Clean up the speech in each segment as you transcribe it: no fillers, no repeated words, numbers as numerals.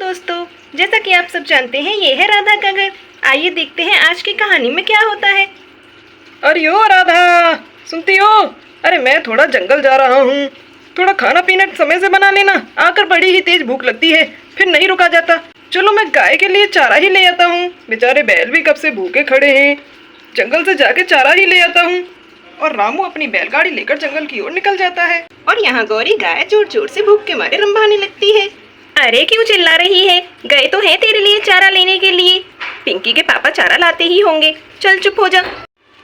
दोस्तों, जैसा कि आप सब जानते हैं ये है राधा का घर। आइए देखते हैं आज की कहानी में क्या होता है। अरे ओ राधा, सुनती हो? अरे मैं थोड़ा जंगल जा रहा हूँ, थोड़ा खाना पीना समय से बना लेना। आकर बड़ी ही तेज भूख लगती है, फिर नहीं रुका जाता। चलो मैं गाय के लिए चारा ही ले आता हूँ। बेचारे बैल भी कब से भूखे खड़े हैं। जंगल से जाके चारा ही ले आता हूँ। और रामू अपनी बैलगाड़ी लेकर जंगल की ओर निकल जाता है। और यहाँ गौरी गाय जोर जोर से भूख के मारे रंभाने लगती है। अरे क्यों चिल्ला रही है? गए तो है तेरे लिए चारा लेने के लिए। पिंकी के पापा चारा लाते ही होंगे, चल चुप हो जा।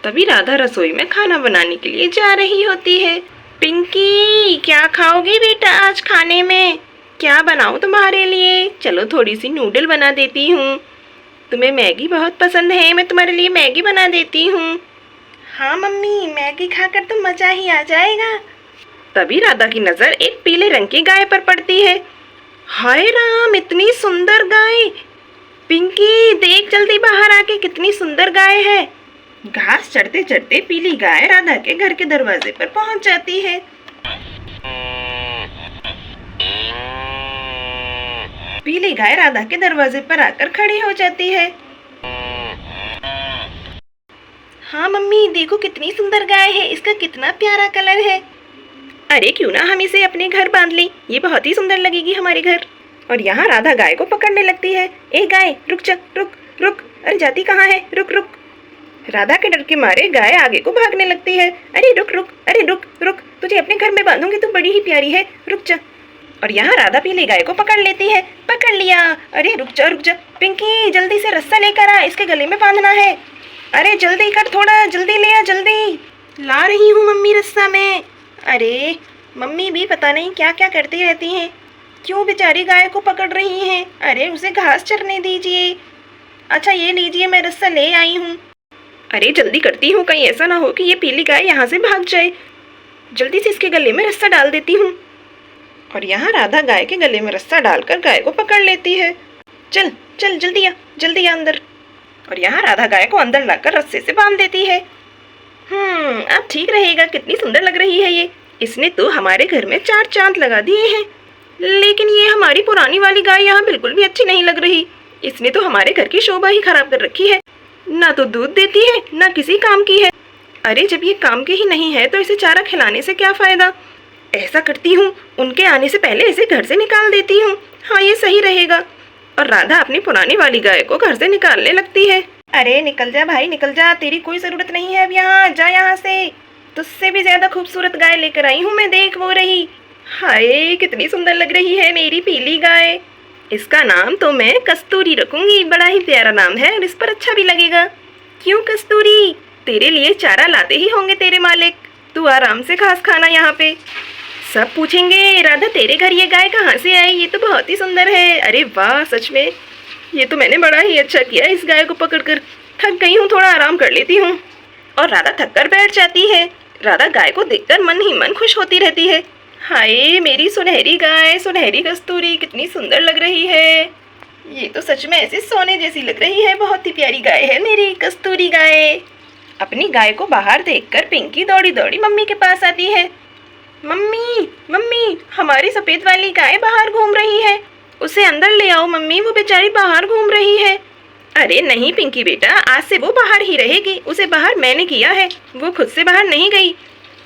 तभी राधा रसोई में खाना बनाने के लिए जा रही होती है। पिंकी, क्या खाओगी बेटा आज खाने में? क्या बनाऊं तुम्हारे लिए? चलो थोड़ी सी नूडल बना देती हूँ। तुम्हें मैगी बहुत पसंद है, मैं तुम्हारे लिए मैगी बना देती हूँ। हाँ मम्मी, मैगी खाकर तो मजा ही आ जाएगा। तभी राधा की नजर एक पीले रंग की गाय पर पड़ती है। हाय राम, इतनी सुंदर गाय! पिंकी देख जल्दी बाहर आके, कितनी सुंदर गाय है। घास चढ़ते चढ़ते पीली गाय राधा के घर के दरवाजे पर पहुंच जाती है। पीली गाय राधा के दरवाजे पर आकर खड़ी हो जाती है। हाँ मम्मी, देखो कितनी सुंदर गाय है, इसका कितना प्यारा कलर है। अरे क्यों ना हम इसे अपने घर बांध लें, ये बहुत ही सुंदर लगेगी हमारे घर। और यहाँ राधा गाय को पकड़ने लगती है। ए गाय, रुक जा, रुक रुक, अरे जाती कहाँ है? रुक रुक। राधा के डर के मारे गाय आगे को भागने लगती है। अरे रुक रुक, अरे रुक रुक, तुझे अपने घर में बांधूंगी, तू बड़ी ही प्यारी है, रुक जा। और यहाँ राधा पीली गाय को पकड़ लेती है। पकड़ लिया। अरे रुक जा रुक जा, पिंकी जल्दी से रस्सा लेकर आ, इसके गले में बांधना है। अरे जल्दी कर, थोड़ा जल्दी ले आ, जल्दी। ला रही हूँ मम्मी रस्सा में। अरे मम्मी भी पता नहीं क्या क्या करती रहती हैं, क्यों बेचारी गाय को पकड़ रही हैं। अरे उसे घास चरने दीजिए। अच्छा ये लीजिए, मैं रस्सा ले आई हूँ। अरे जल्दी करती हूँ, कहीं ऐसा ना हो कि ये पीली गाय यहाँ से भाग जाए। जल्दी से इसके गले में रस्सा डाल देती हूँ। और यहाँ राधा गाय के गले में रस्सा डालकर गाय को पकड़ लेती है। चल चल जल्दी आ, जल्दी आ अंदर। और यहाँ राधा गाय को अंदर लाकर रस्से से बांध देती है। अब ठीक रहेगा, कितनी सुंदर लग रही है ये। इसने तो हमारे घर में 4 चांद लगा दिए हैं। लेकिन ये हमारी पुरानी वाली गाय यहाँ बिल्कुल भी अच्छी नहीं लग रही। इसने तो हमारे घर की शोभा ही खराब कर रखी है। ना तो दूध देती है, ना किसी काम की है। अरे जब ये काम की ही नहीं है तो इसे चारा खिलाने से क्या फायदा। ऐसा करती हूँ, उनके आने से पहले इसे घर से निकाल देती हूँ। हाँ ये सही रहेगा। और राधा अपनी पुरानी वाली गाय को घर से निकालने लगती है। अरे निकल जा भाई, निकल जा, तेरी कोई जरूरत नहीं है अब यहाँ, जा यहाँ से। तुझसे भी ज्यादा खूबसूरत गाय लेकर आई हूँ मैं, देख वो रही। हाय कितनी सुंदर लग रही है मेरी पीली गाय। इसका नाम तो मैं कस्तूरी रखूंगी, बड़ा ही प्यारा नाम है और इस पर अच्छा भी लगेगा। क्यों कस्तूरी? तेरे लिए चारा लाते ही होंगे तेरे मालिक, तू आराम से घास खाना यहाँ पे। सब पूछेंगे राधा तेरे घर ये गाय कहाँ से आई, ये तो बहुत ही सुंदर है। अरे वाह, सच में ये तो मैंने बड़ा ही अच्छा किया इस गाय को पकड़कर। थक गई हूँ, थोड़ा आराम कर लेती हूँ। और राधा थक कर बैठ जाती है। राधा गाय को देखकर मन ही मन खुश होती रहती है। हाय मेरी सुनहरी गाय, सुनहरी कस्तूरी, कितनी सुंदर लग रही है। ये तो सच में ऐसे सोने जैसी लग रही है, बहुत ही प्यारी गाय है मेरी कस्तूरी गाय। अपनी गाय को बाहर देखकर पिंकी दौड़ी दौड़ी मम्मी के पास आती है। मम्मी मम्मी, हमारी सफेद वाली गाय बाहर घूम रही है, उसे अंदर ले आओ मम्मी, वो बेचारी बाहर घूम रही है। अरे नहीं पिंकी बेटा, आज से वो बाहर ही रहेगी, उसे बाहर मैंने किया है, वो खुद से बाहर नहीं गई।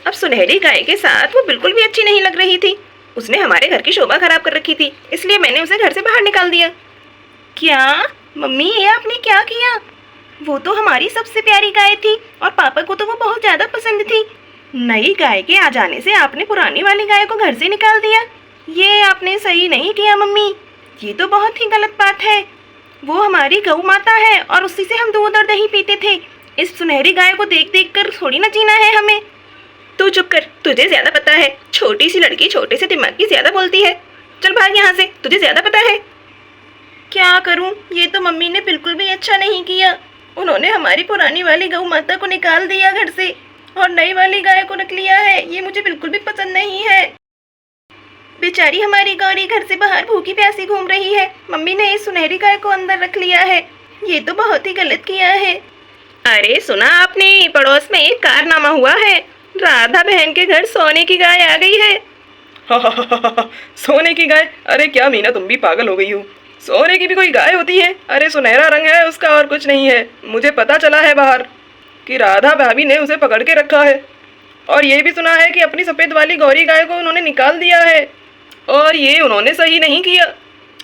अब सुनहरी गाय के साथ वो बिल्कुल भी अच्छी नहीं लग रही थी, उसने हमारे घर की शोभा खराब कर रखी थी, इसलिए मैंने उसे घर से बाहर निकाल दिया। क्या मम्मी, ये आपने क्या किया? वो तो हमारी सबसे प्यारी गाय थी और पापा को तो वो बहुत ज्यादा पसंद थी। नई गाय के आ जाने से आपने पुरानी वाली गाय को घर से निकाल दिया। ये आपने सही नहीं किया मम्मी, ये तो बहुत ही गलत बात है। वो हमारी गौ माता है और उसी से हम दूध और दही पीते थे। इस सुनहरी गाय को देख देख कर थोड़ी ना जीना है हमें। तू चुप कर, तुझे ज्यादा पता है। छोटी सी लड़की छोटे से दिमाग की ज्यादा बोलती है। चल भाग यहाँ से, तुझे ज्यादा पता है। क्या करूँ, ये तो मम्मी ने बिल्कुल भी अच्छा नहीं किया। उन्होंने हमारी पुरानी वाली गौ माता को निकाल दिया घर से और नई वाली गाय को रख लिया है, ये मुझे बिल्कुल भी पसंद नहीं है। बेचारी हमारी गौरी घर से बाहर भूखी प्यासी घूम रही है, मम्मी ने इस सुनहरी गाय को अंदर रख लिया है, ये तो बहुत ही गलत किया है। अरे सुना आपने, पड़ोस में एक कारनामा हुआ है, राधा बहन के घर सोने की गाय आ गई है। सोने की गाय? अरे क्या मीना, तुम भी पागल हो गई हो। सोने की भी कोई गाय होती है? अरे सुनहरा रंग है उसका और कुछ नहीं है। मुझे पता चला है बाहर कि राधा भाभी ने उसे पकड़ के रखा है, और ये भी सुना है कि अपनी सफेद वाली गौरी गाय को उन्होंने निकाल दिया है, और ये उन्होंने सही नहीं किया।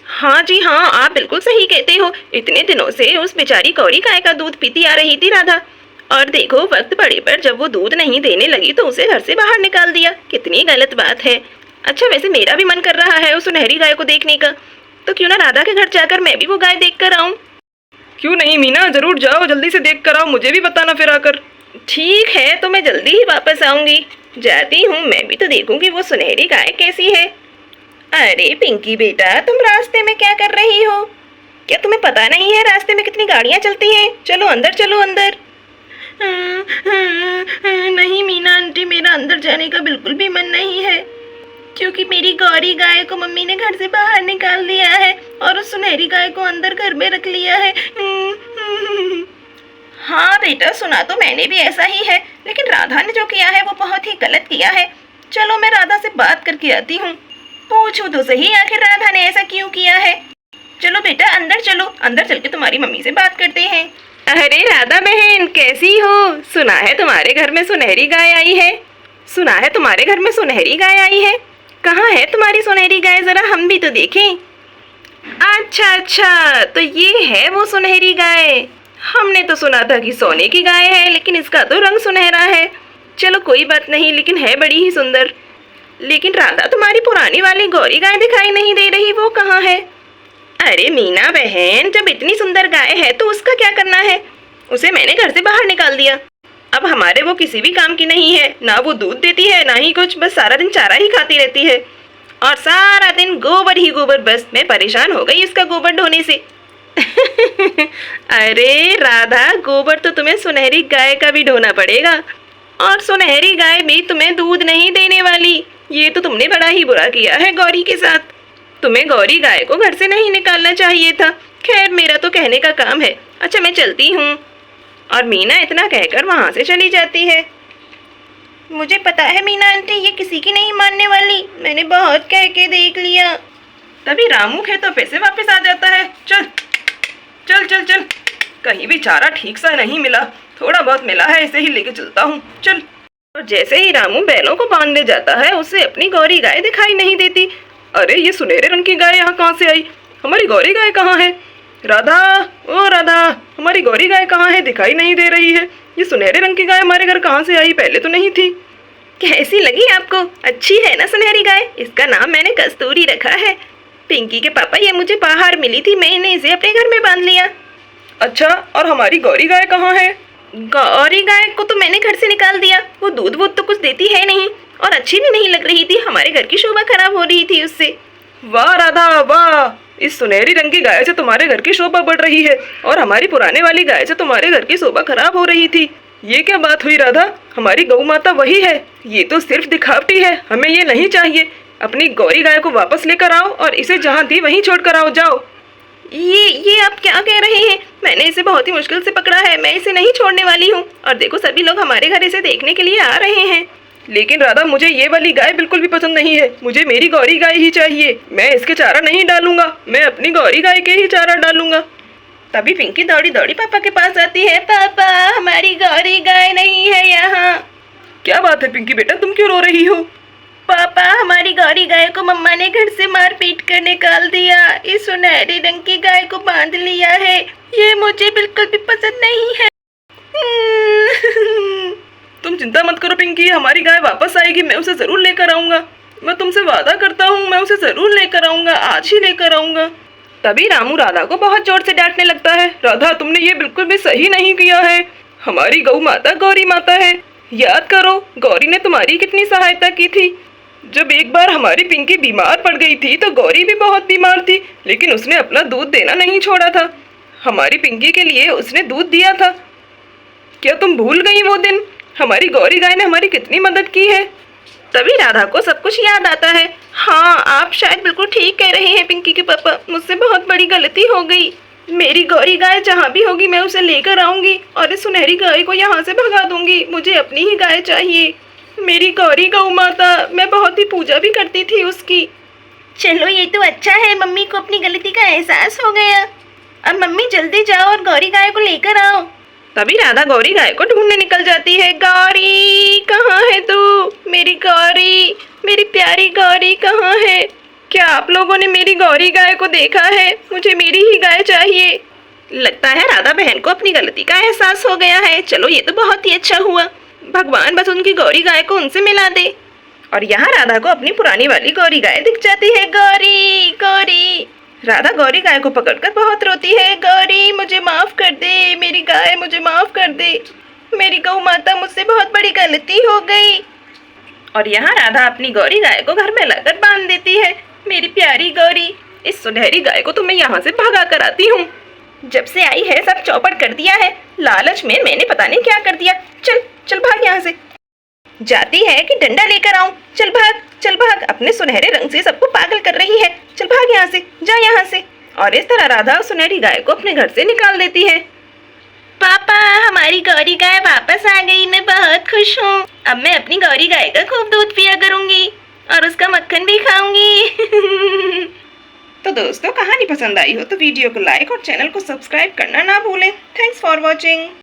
हाँ जी हाँ, आप बिल्कुल सही कहते हो। इतने दिनों से उस बेचारी गौरी गाय का दूध पीती आ रही थी राधा, और देखो वक्त पड़े पर जब वो दूध नहीं देने लगी तो उसे घर से बाहर निकाल दिया। कितनी गलत बात है। अच्छा वैसे मेरा भी मन कर रहा है उस सुनहरी गाय को देखने का, तो क्यों ना राधा के घर जाकर मैं भी वो गाय देख कर आऊँ। क्यों नहीं मीना, जरूर जाओ, जल्दी से देख कर आओ, मुझे भी बताना फिर आकर। ठीक है, तो मैं जल्दी ही वापस आऊंगी। जाती हूँ, मैं भी तो देखूंगी वो सुनहरी गाय कैसी है। अरे पिंकी बेटा, तुम रास्ते में क्या कर रही हो? क्या तुम्हें पता नहीं है रास्ते में कितनी गाड़ियाँ चलती हैं? चलो अंदर, चलो अंदर। नहीं मीना आंटी, मेरा अंदर जाने का बिल्कुल भी मन नहीं है, क्योंकि मेरी गौरी गाय को मम्मी ने घर से बाहर निकाल दिया है और उस सुनहरी गाय को अंदर घर में रख लिया है। हाँ बेटा, सुना तो मैंने भी ऐसा ही है, लेकिन राधा ने जो किया है वो बहुत ही गलत किया है। चलो मैं राधा से बात करके आती हूँ, पूछूं तो सही आखिर राधा ने ऐसा क्यों किया है। चलो बेटा अंदर चलो, अंदर चल के तुम्हारी मम्मी से बात करते हैं। अरे राधा बहन, कैसी हो? सुना है तुम्हारे घर में सुनहरी गाय आई है। सुना है तुम्हारे घर में सुनहरी गाय आई है। कहाँ है तुम्हारी सुनहरी गाय, जरा हम भी तो देखें। अच्छा अच्छा, तो ये है वो सुनहरी गाय। हमने तो सुना था कि सोने की गाय है, लेकिन इसका तो रंग सुनहरा है। चलो कोई बात नहीं, लेकिन है बड़ी ही सुंदर। लेकिन राधा, तुम्हारी पुरानी वाली गौरी गाय दिखाई नहीं दे रही, वो कहाँ है? अरे मीना बहन, जब इतनी सुंदर गाय है तो उसका क्या करना है? उसे मैंने घर से बाहर निकाल दिया। अब हमारे वो किसी भी काम की नहीं है, ना वो दूध देती है ना ही कुछ, बस सारा दिन चारा ही खाती रहती है, और सारा दिन गोबर ही गोबर। बस मैं परेशान हो गई उसका गोबर ढोने से। अरे राधा, गोबर तो तुम्हें सुनहरी गाय का भी ढोना पड़ेगा, और सुनहरी गाय भी तुम्हें दूध नहीं देने वाली। ये तो तुमने बड़ा ही बुरा किया है गौरी के साथ। तुम्हें गौरी गाय को घर से नहीं निकालना चाहिए था। खैर मेरा तो कहने का काम है। अच्छा मैं चलती हूँ। और मीना इतना कहकर वहाँ से चली जाती है। मुझे पता है मीना आंटी, ये किसी की नहीं मानने वाली। मैंने बहुत कह के देख लिया। तभी रामू खेतों पे से वापस आ जाता है। चल चल चल चल, कहीं भी चारा ठीक सा नहीं मिला, थोड़ा बहुत मिला है, इसे ही लेके चलता हूँ, चल। और जैसे ही रामू बैलों को बांधने जाता है, उसे अपनी गौरी गाय दिखाई नहीं देती। अरे ये सुनहरे रंग की गाय यहाँ कहाँ से आई? हमारी गौरी गाय कहाँ है? राधा, ओ राधा, हमारी गौरी गाय कहाँ है? दिखाई नहीं दे रही है। ये सुनहरे रंग की गाय हमारे घर कहाँ से आई? पहले तो नहीं थी। कैसी लगी आपको? अच्छी है ना सुनहरी गाय? इसका नाम मैंने कस्तूरी रखा है। पिंकी के पापा, ये मुझे बाहर मिली थी, मैंने इसे अपने घर में बांध लिया। अच्छा, और हमारी गौरी गाय कहाँ है? गौरी गाय को तो मैंने घर से निकाल दिया। वो दूध वूध तो कुछ देती है नहीं, और अच्छी भी नहीं लग रही थी। हमारे घर की शोभा खराब हो रही थी उससे। वाह राधा वाह, इस सुनहरी रंग की गाय से तुम्हारे घर की शोभा बढ़ रही है, और हमारी पुराने वाली गाय से तुम्हारे घर की शोभा खराब हो रही थी। ये क्या बात हुई राधा? हमारी गौ माता वही है, ये तो सिर्फ दिखावटी है। हमें ये नहीं चाहिए। अपनी गौरी गाय को वापस लेकर आओ और इसे जहाँ थी वहीं छोड़ कर आओ, जाओ। ये आप क्या कह रहे हैं? मैंने इसे बहुत ही मुश्किल से पकड़ा है, मैं इसे नहीं छोड़ने वाली हूँ। और देखो सभी लोग हमारे घर इसे देखने के लिए आ रहे हैं। लेकिन राधा, मुझे ये वाली गाय बिल्कुल भी पसंद नहीं है। मुझे मेरी गौरी गाय ही चाहिए। मैं इसके चारा नहीं डालूंगा, मैं अपनी गौरी गाय के ही चारा डालूंगा। तभी पिंकी दौड़ी दौड़ी पापा के पास आती है। पापा, हमारी गौरी गाय नहीं है यहाँ। क्या बात है पिंकी बेटा, तुम क्यों रो रही हो? पापा, हमारी गौरी गाय को मम्मा ने घर से मार पीट कर निकाल दिया। इस सुनहरी रंग की गाय को बांध लिया है। ये मुझे बिल्कुल भी पसंद नहीं है। तुम चिंता मत करो पिंकी, हमारी गाय वापस आएगी। मैं उसे जरूर लेकर आऊंगा। मैं तुमसे वादा करता हूँ, मैं उसे जरूर लेकर आऊंगा, आज ही लेकर आऊंगा। तभी रामू राधा को बहुत जोर से डांटने लगता है। राधा, तुमने ये बिल्कुल भी सही नहीं किया है। हमारी गौ माता गौरी माता है। याद करो, गौरी ने तुम्हारी कितनी सहायता की थी। जब एक बार हमारी पिंकी बीमार पड़ गई थी तो गौरी भी बहुत बीमार थी, लेकिन उसने अपना दूध देना नहीं छोड़ा था। हमारी पिंकी के लिए उसने दूध दिया था। क्या तुम भूल गई वो दिन? हमारी गौरी गाय ने हमारी कितनी मदद की है। तभी राधा को सब कुछ याद आता है। हाँ, आप शायद बिल्कुल ठीक कह रहे हैं पिंकी के पापा, मुझसे बहुत बड़ी गलती हो गई। मेरी गौरी गाय जहाँ भी होगी मैं उसे लेकर आऊंगी और इस सुनहरी गाय को यहाँ से भगा दूंगी। मुझे अपनी ही गाय चाहिए, मेरी गौरी गौ माता। मैं बहुत ही पूजा भी करती थी उसकी। चलो ये तो अच्छा है, मम्मी को अपनी गलती का एहसास हो गया। अब मम्मी जल्दी जाओ और गौरी गाय को लेकर आओ। तभी राधा गौरी गाय को ढूंढने निकल जाती है। गौरी कहाँ है तू? मेरी गौरी, मेरी प्यारी गौरी कहाँ है? क्या आप लोगों ने मेरी गौरी गाय को देखा है? मुझे मेरी ही गाय चाहिए। लगता है राधा बहन को अपनी गलती का एहसास हो गया है। चलो ये तो बहुत ही अच्छा हुआ, भगवान बस उनकी गौरी गाय को उनसे मिला दे। और यहाँ राधा को अपनी पुरानी वाली गौरी गाय दिख जाती है। गौरी गौरी, राधा गौरी गाय को पकड़कर बहुत रोती है। गौरी मुझे माफ कर दे, मेरी गाय मुझे माफ कर दे, मेरी गौ माता, मुझसे बहुत बड़ी गलती हो गई। और यहाँ राधा अपनी गौरी गाय को घर में लाकर बांध देती है। मेरी प्यारी गौरी, इस सुनहरी गाय को तो मैं यहाँ से भगा कर आती हूँ। जब से आई है सब चौपट कर दिया है, लालच में मैंने पता नहीं क्या कर दिया। चल चल भाग यहाँ से। जाती है कि डंडा लेकर आऊं। चल भाग, चल भाग, अपने सुनहरे रंग से सबको पागल कर रही है। चल भाग यहाँ से, जा यहाँ से। और इस तरह राधा सुनहरी गाय को अपने घर से निकाल देती है। पापा, हमारी गौरी गाय वापस आ गई, मैं बहुत खुश हूँ। अब मैं अपनी गौरी गाय का खूब दूध पिया करूंगी और उसका मक्खन भी खाऊंगी। तो दोस्तों, कहानी पसंद आई हो तो वीडियो को लाइक और चैनल को सब्सक्राइब करना ना भूलें। Thanks for watching.